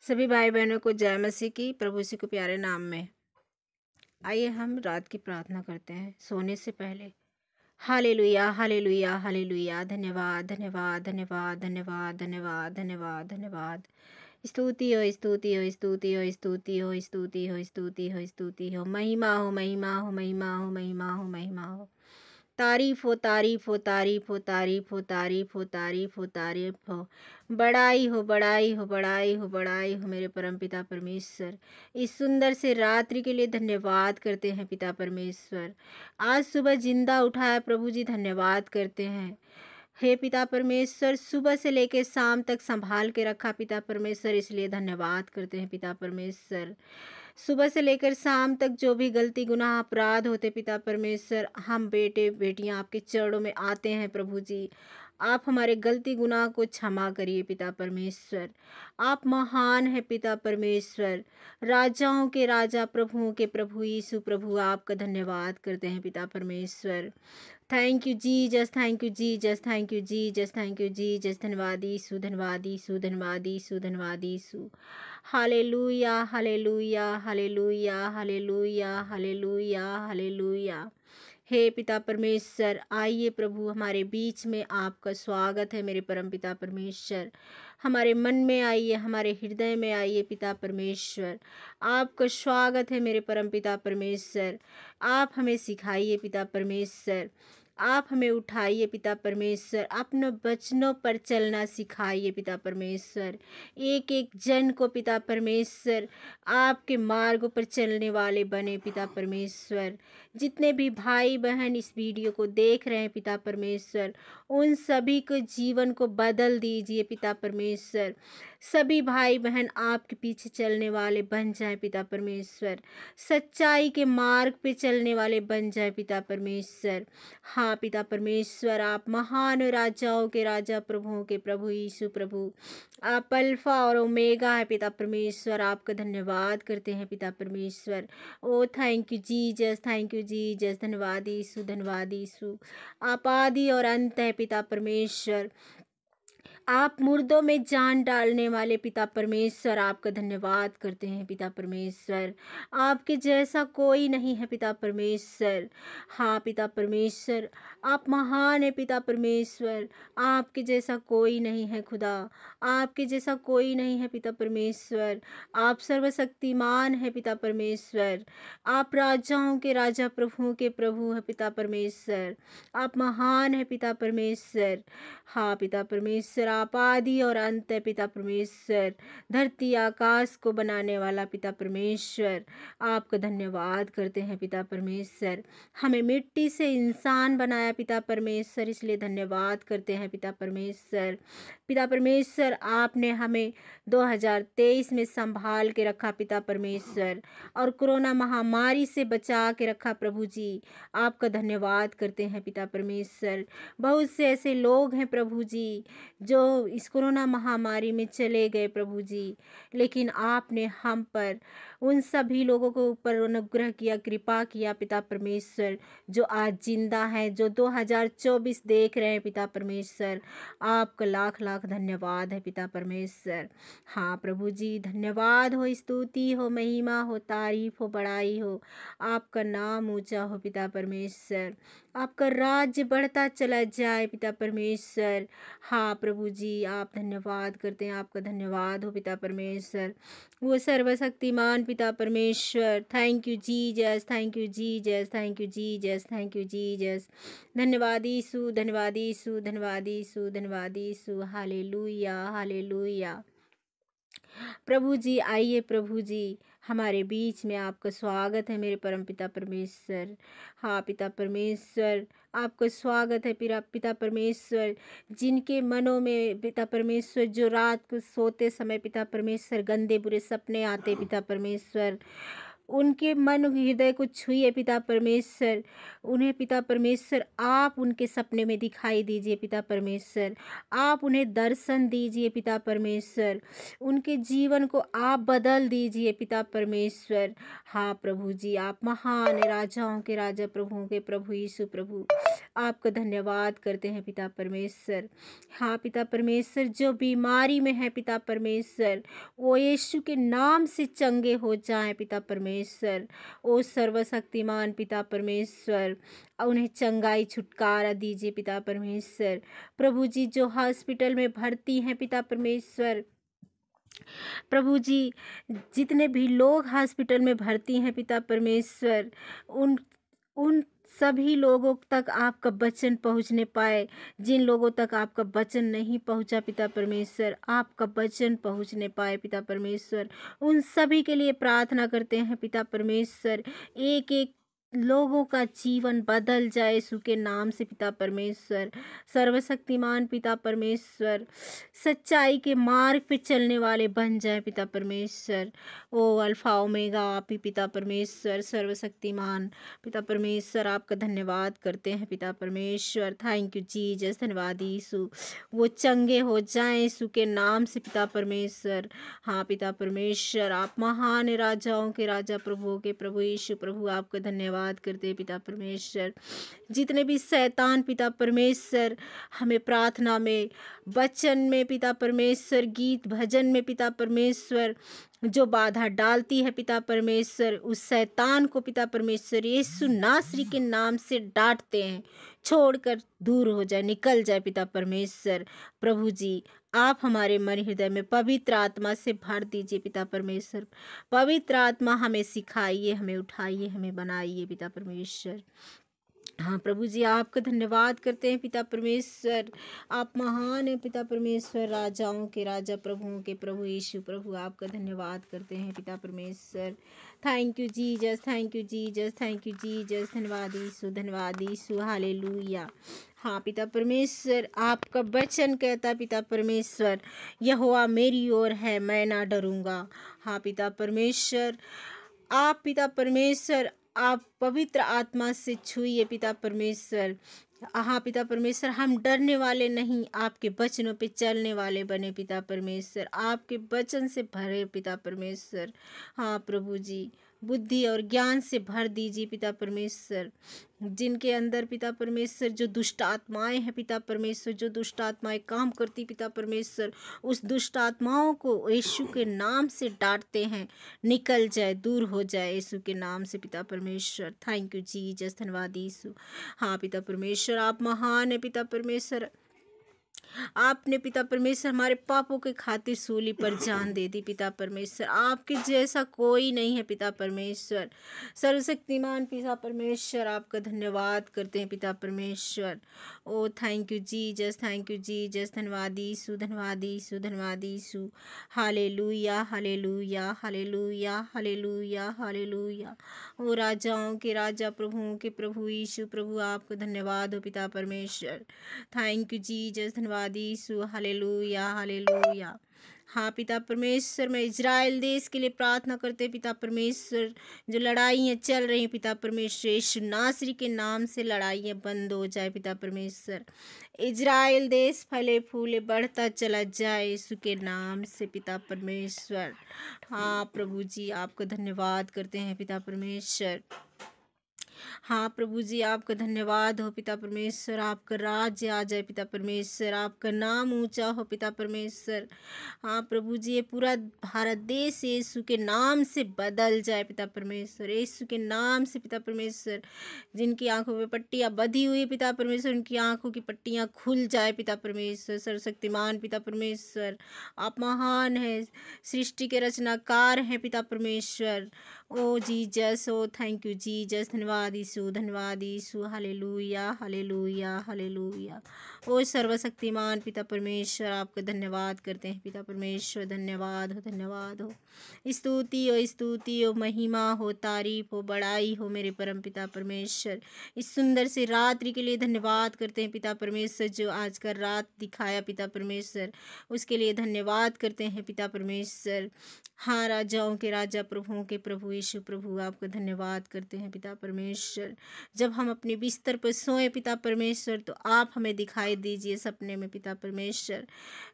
सभी भाई बहनों को जय मसीह की, प्रभु यीशु के प्यारे नाम में। आइए हम रात की प्रार्थना करते हैं सोने से पहले। Hallelujah hallelujah hallelujah. धन्यवाद धन्यवाद धन्यवाद धन्यवाद धन्यवाद धन्यवाद धन्यवाद। स्तुति हो स्तुति हो स्तुति हो स्तुति हो स्तुति हो स्तुति हो स्तुति हो। महिमा हो महिमा हो महिमा हो महिमा हो महिमा हो। तारीफ हो तारीफ हो तारीफ हो तारीफ हो तारीफ हो तारीफ हो तारीफ हो। बड़ाई हो बड़ाई हो बड़ाई हो बड़ाई हो मेरे परमपिता परमेश्वर। इस सुंदर से रात्रि के लिए धन्यवाद करते हैं पिता परमेश्वर। आज सुबह जिंदा उठाया प्रभु जी, धन्यवाद करते हैं। हे पिता परमेश्वर, सुबह से लेकर शाम तक संभाल के रखा पिता परमेश्वर, इसलिए धन्यवाद करते हैं पिता परमेश्वर। सुबह से लेकर शाम तक जो भी गलती गुनाह अपराध होते पिता परमेश्वर, हम बेटे बेटियां आपके चरणों में आते हैं प्रभु जी। आप हमारे गलती गुनाह को क्षमा करिए पिता परमेश्वर। आप महान है पिता परमेश्वर, राजाओं के राजा प्रभुओं के प्रभु यीशु प्रभु, आपका धन्यवाद करते हैं पिता परमेश्वर। Thank you Jesus, thank you Jesus, thank you Jesus, thank you Jesus. धन्यवाद यीशु, धन्यवाद यीशु, धन्यवाद यीशु, धन्यवाद यीशु। Hallelujah hallelujah hallelujah hallelujah hallelujah hallelujah. हे पिता परमेश्वर, आइए प्रभु, हमारे बीच में आपका स्वागत है मेरे परम पिता परमेश्वर। हमारे मन में आइए, हमारे हृदय में आइए पिता परमेश्वर। आपका स्वागत है मेरे परम पिता परमेश्वर। आप हमें सिखाइए पिता परमेश्वर। आप हमें उठाइए पिता परमेश्वर। अपने वचनों पर चलना सिखाइए पिता परमेश्वर। एक एक जन को पिता परमेश्वर आपके मार्गों पर चलने वाले बने पिता परमेश्वर। जितने भी भाई बहन इस वीडियो को देख रहे हैं पिता परमेश्वर, उन सभी को जीवन को बदल दीजिए पिता परमेश्वर। सभी भाई बहन आपके पीछे चलने वाले बन जाए पिता परमेश्वर। सच्चाई के मार्ग पे चलने वाले बन जाए पिता परमेश्वर। हाँ पिता परमेश्वर, आप महान राजाओं के राजा प्रभुओं के प्रभु यीशु प्रभु, आप अल्फा और ओमेगा है पिता परमेश्वर। आपका धन्यवाद करते हैं पिता परमेश्वर। ओ thank you Jesus, thank you Jesus. धन्यवाद यीशु, धन्यवाद यीशु। आप आदि और अंत है पिता परमेश्वर। आप मुर्दों में जान डालने वाले पिता परमेश्वर, आपका धन्यवाद करते हैं पिता परमेश्वर। आपके जैसा कोई नहीं है पिता परमेश्वर। हाँ पिता परमेश्वर, आप महान है पिता परमेश्वर। आपके जैसा कोई नहीं है खुदा, आपके जैसा कोई नहीं है पिता परमेश्वर। आप सर्वशक्तिमान है पिता परमेश्वर। आप राजाओं के राजा प्रभुओं के प्रभु है पिता परमेश्वर। आप महान है पिता परमेश्वर। हाँ पिता परमेश्वर, आप आदि और अंत है पिता परमेश्वर। धरती आकाश को बनाने वाला पिता परमेश्वर, आपका धन्यवाद करते हैं पिता परमेश्वर। हमें मिट्टी से इंसान बनाया पिता परमेश्वर, इसलिए धन्यवाद करते हैं पिता परमेश्वर। पिता परमेश्वर, आपने हमें 2023 में संभाल के रखा पिता परमेश्वर, और कोरोना महामारी से बचा के रखा प्रभु जी। आपका धन्यवाद करते हैं पिता परमेश्वर। बहुत से ऐसे लोग हैं प्रभु जी जो इस कोरोना महामारी में चले गए प्रभु जी, लेकिन आपने हम पर, उन सभी लोगों के ऊपर अनुग्रह किया, कृपा किया पिता परमेश्वर, जो आज जिंदा हैं, जो 2024 देख रहे हैं पिता परमेश्वर। आपका लाख लाख धन्यवाद है पिता परमेश्वर। हाँ प्रभु जी, धन्यवाद हो, स्तुति हो, महिमा हो, तारीफ हो, बड़ाई हो। आपका नाम ऊंचा हो पिता परमेश्वर। आपका राज्य बढ़ता चला जाए पिता परमेश्वर। हाँ प्रभु जी, आप धन्यवाद करते हैं, आपका धन्यवाद हो पिता परमेश्वर। वो सर्वशक्तिमान पिता परमेश्वर, thank you Jesus, thank you Jesus, thank you Jesus, thank you Jesus. धन्यवाद यीशु, धन्यवाद यीशु, धन्यवाद यीशु, धन्यवाद यीशु। Hallelujah hallelujah. प्रभु जी आइए प्रभु जी, हमारे बीच में आपका स्वागत है मेरे परम पिता परमेश्वर। हाँ पिता परमेश्वर, आपका स्वागत है पिता परमेश्वर। जिनके मनों में पिता परमेश्वर, जो रात को सोते समय पिता परमेश्वर गंदे बुरे सपने आते पिता परमेश्वर, उनके मन हृदय को छुइए पिता परमेश्वर। उन्हें पिता परमेश्वर आप उनके सपने में दिखाई दीजिए पिता परमेश्वर। आप उन्हें दर्शन दीजिए पिता परमेश्वर। उनके जीवन को आप बदल दीजिए पिता परमेश्वर। हाँ प्रभु जी, आप महान राजाओं के राजा, प्रभुओं के प्रभु यीशु प्रभु, आपका धन्यवाद करते हैं पिता परमेश्वर। हाँ पिता परमेश्वर, जो बीमारी में है पिता परमेश्वर, वो यीशु के नाम से चंगे हो जाएं पिता परमेश्वर। ओ सर्वशक्तिमान पिता परमेश्वर, उन्हें चंगाई छुटकारा दीजिए पिता परमेश्वर। प्रभु जी, जो हॉस्पिटल में भर्ती हैं पिता परमेश्वर, प्रभु जी, जितने भी लोग हॉस्पिटल में भर्ती हैं पिता परमेश्वर, उन उन सभी लोगों तक आपका वचन पहुंचने पाए। जिन लोगों तक आपका वचन नहीं पहुंचा पिता परमेश्वर, आपका वचन पहुंचने पाए पिता परमेश्वर। उन सभी के लिए प्रार्थना करते हैं पिता परमेश्वर। एक एक लोगों का जीवन बदल जाए यीशु के नाम से पिता परमेश्वर। सर्वशक्तिमान पिता परमेश्वर, सच्चाई के मार्ग पे चलने वाले बन जाए पिता परमेश्वर। ओ अल्फा ओमेगा आप ही पिता परमेश्वर। सर्वशक्तिमान पिता परमेश्वर, आपका धन्यवाद करते हैं पिता परमेश्वर। थैंक यू जीसस, धन्यवाद यीशु। वो चंगे हो जाएं यीशु के नाम से पिता परमेश्वर। हाँ पिता परमेश्वर, आप महान राजाओं के राजा, प्रभुओं के प्रभु यीशु प्रभु, आपका धन्यवाद करते हैं पिता परमेश्वर। जितने भी शैतान पिता परमेश्वर हमें प्रार्थना में, वचन में पिता परमेश्वर, गीत भजन में पिता परमेश्वर जो बाधा डालती है पिता परमेश्वर, उस शैतान को पिता परमेश्वर यीशु नासरी के नाम से डांटते हैं। छोड़कर दूर हो जाए, निकल जाए पिता परमेश्वर। प्रभु जी, आप हमारे मन हृदय में पवित्र आत्मा से भर दीजिए पिता परमेश्वर। पवित्र आत्मा हमें सिखाइए, हमें उठाइए, हमें बनाइए पिता परमेश्वर। हाँ प्रभु जी, आपका धन्यवाद करते हैं पिता परमेश्वर। आप महान हैं पिता परमेश्वर, राजाओं के राजा, प्रभुओं के प्रभु यीशु प्रभु, आपका धन्यवाद करते हैं पिता परमेश्वर। Thank you Jesus, thank you Jesus, thank you Jesus. धन्यवाद यीशु, धन्यवाद यीशु, हालेलुया। हाँ पिता परमेश्वर, आपका वचन कहता पिता परमेश्वर, यहोवा मेरी ओर है, मैं ना डरूंगा। हाँ पिता परमेश्वर, आप पिता परमेश्वर, आप पवित्र आत्मा से छुइए पिता परमेश्वर। हाँ पिता परमेश्वर, हम डरने वाले नहीं, आपके वचनों पे चलने वाले बने पिता परमेश्वर। आपके वचन से भरे पिता परमेश्वर। हाँ प्रभु जी, बुद्धि और ज्ञान से भर दीजिए पिता परमेश्वर। जिनके अंदर पिता परमेश्वर जो दुष्ट आत्माएं हैं पिता परमेश्वर, जो दुष्ट आत्माएं काम करती पिता परमेश्वर, उस दुष्ट आत्माओं को यीशु के नाम से डांटते हैं, निकल जाए, दूर हो जाए यीशु के नाम से पिता परमेश्वर। थैंक यू जीसस, धन्यवाद यीशु। हाँ पिता परमेश्वर, आप महान है पिता परमेश्वर। आपने पिता परमेश्वर हमारे पापों के खातिर सूली पर जान दे दी पिता परमेश्वर। आपके जैसा कोई नहीं है पिता परमेश्वर। सर्वशक्तिमान पिता परमेश्वर, आपका धन्यवाद करते हैं पिता परमेश्वर। ओ thank you Jesus, thank you Jesus. धन्यवाद यीशु, धन्यवाद यीशु, धन्यवाद यीशु। Hallelujah, hallelujah, hallelujah, hallelujah, hallelujah. ओ राजाओं के राजा, प्रभुओं के प्रभु यीशु प्रभु, आपको धन्यवाद हो पिता परमेश्वर। थैंक यू जीसस, धन्यवाद यीशु, हालेलुया, हालेलुया। हाँ पिता परमेश्वर, मैं इजराइल देश के लिए प्रार्थना करते पिता परमेश्वर। जो लड़ाइयाँ चल रही हैं पिता परमेश्वर, यीशु नासरी के नाम से लड़ाइयाँ बंद हो जाए पिता परमेश्वर। इजराइल देश फले फूले बढ़ता चला जाए यीशु के नाम से पिता परमेश्वर। हाँ प्रभु जी, आपका धन्यवाद करते हैं पिता परमेश्वर। हाँ प्रभु जी, आपका धन्यवाद हो पिता परमेश्वर। आपका राज्य आ जाए पिता परमेश्वर, आपका नाम ऊंचा हो पिता परमेश्वर। हाँ प्रभु जी, ये पूरा भारत देश यीशु के नाम से बदल जाए पिता परमेश्वर, यीशु के नाम से पिता परमेश्वर। जिनकी आंखों पे पट्टियाँ बंधी हुई पिता परमेश्वर, उनकी आंखों की पट्टियाँ खुल जाए पिता परमेश्वर। सर्वशक्तिमान पिता परमेश्वर, आप महान हैं, सृष्टि के रचनाकार हैं पिता परमेश्वर। ओ जीसस, ओ थैंक यू जीसस, धन्यवाद धन्यवाद यीशु, धन्यवाद यीशु। Hallelujah, hallelujah, hallelujah. ओ सर्वशक्तिमान पिता परमेश्वर, आपका धन्यवाद करते हैं पिता परमेश्वर। धन्यवाद हो, स्तुति हो, महिमा हो, तारीफ हो, बड़ाई हो मेरे परम पिता परमेश्वर। इस सुंदर से रात्रि के लिए धन्यवाद करते हैं पिता परमेश्वर, जो आज का रात दिखाया पिता परमेश्वर, उसके लिए धन्यवाद करते हैं पिता परमेश्वर। हाँ, राजाओं के राजा, प्रभुओं के प्रभु यीशु प्रभु, आपको धन्यवाद करते हैं पिता परमेश्वर। जब हम अपने बिस्तर पर सोए पिता परमेश्वर, तो आप हमें दिखाई दीजिए सपने में पिता परमेश्वर।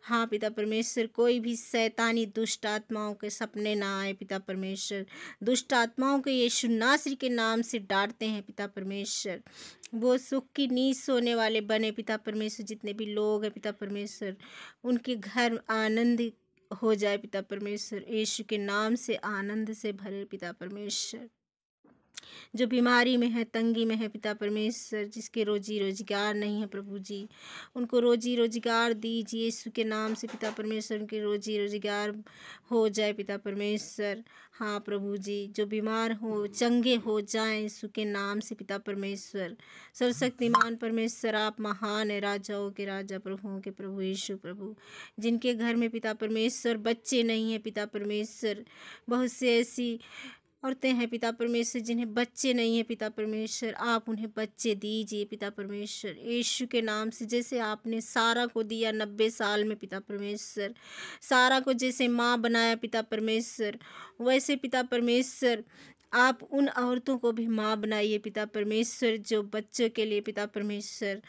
हाँ पिता परमेश्वर, कोई भी शैतानी दुष्ट आत्माओं के सपने ना आए पिता परमेश्वर। दुष्ट आत्माओं के यीशु नासरी के नाम से डांटते हैं पिता परमेश्वर। वो सुख की नींद सोने वाले बने पिता परमेश्वर। जितने भी लोग हैं पिता परमेश्वर, उनके घर आनंद हो जाए पिता परमेश्वर। यीशु के नाम से आनंद से भरे पिता परमेश्वर। जो बीमारी में है, तंगी में है पिता परमेश्वर, जिसके रोजी रोजगार नहीं है प्रभु जी, उनको रोजी रोजगार दीजिए यीशु के नाम से पिता परमेश्वर। उनके रोजी रोजगार हो जाए पिता परमेश्वर। हाँ प्रभु जी, जो बीमार हो चंगे हो जाएं यीशु के नाम से पिता परमेश्वर। सर्वशक्तिमान परमेश्वर, आप महान है, राजाओं के राजा, प्रभुओं के प्रभु यीशु प्रभु। जिनके घर में पिता परमेश्वर बच्चे नहीं है पिता परमेश्वर, बहुत से ऐसी औरतें हैं पिता परमेश्वर जिन्हें बच्चे नहीं है पिता परमेश्वर, आप उन्हें बच्चे दीजिए पिता परमेश्वर यीशु के नाम से। जैसे आपने सारा को दिया 90 साल में पिता परमेश्वर, सारा को जैसे माँ बनाया पिता परमेश्वर, वैसे पिता परमेश्वर आप उन औरतों को भी माँ बनाइए पिता परमेश्वर, जो बच्चों के लिए पिता परमेश्वर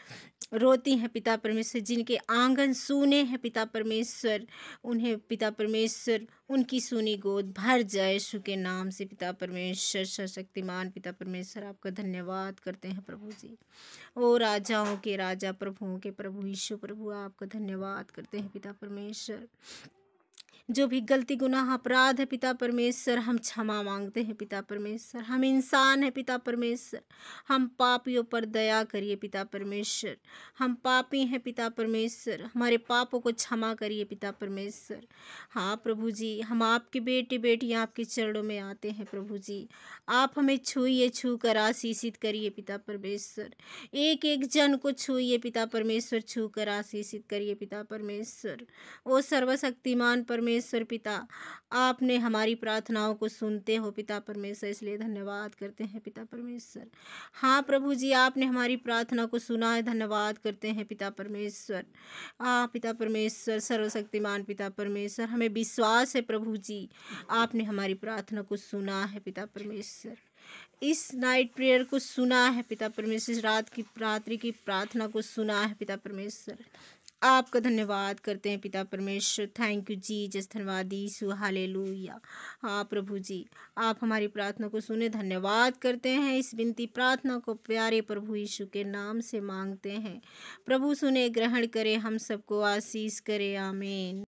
रोती हैं पिता परमेश्वर, जिनके आंगन सूने हैं पिता परमेश्वर, उन्हें पिता परमेश्वर उनकी सूनी गोद भर जाए यीशु के नाम से पिता परमेश्वर। सर्वशक्तिमान पिता परमेश्वर, आपका धन्यवाद करते हैं प्रभु जी। ओ राजाओं के राजा, प्रभुओं के प्रभु यीशु प्रभु, आपका धन्यवाद करते हैं पिता परमेश्वर। जो भी गलती गुनाह अपराध है पिता परमेश्वर, हम क्षमा मांगते हैं पिता परमेश्वर। हम इंसान हैं पिता परमेश्वर, हम पापियों पर दया करिए पिता परमेश्वर। हम पापी हैं पिता परमेश्वर, हमारे पापों को क्षमा करिए पिता परमेश्वर। हाँ प्रभु जी, हम आपके बेटे बेटियाँ आपके चरणों में आते हैं प्रभु जी। आप हमें छूइए, छू कर आशीषित करिए पिता परमेश्वर। एक एक जन को छूइए पिता परमेश्वर, छू कर आशीषित करिए पिता परमेश्वर। ओ सर्वशक्तिमान परमेश्वर पिता, आपने हमारी प्रार्थनाओं को सुनते हो पिता परमेश्वर, इसलिए धन्यवाद करते हैं पिता परमेश्वर। हाँ प्रभु जी, आपने हमारी प्रार्थना को सुना है, धन्यवाद करते हैं पिता परमेश्वर। पिता परमेश्वर, सर्वशक्तिमान पिता परमेश्वर, हमें विश्वास है प्रभु जी, आपने हमारी प्रार्थना को सुना है पिता परमेश्वर। इस नाइट प्रेयर को सुना है पिता परमेश्वर, रात्रि की प्रार्थना को सुना है पिता परमेश्वर। आपका धन्यवाद करते हैं पिता परमेश्वर। थैंक यू जीसस, धन्यवाद यीशु, हालेलुया। हाँ प्रभु जी, आप हमारी प्रार्थना को सुने, धन्यवाद करते हैं। इस विनती प्रार्थना को प्यारे प्रभु यीशु के नाम से मांगते हैं। प्रभु सुने, ग्रहण करे, हम सबको आशीष करे, आमीन।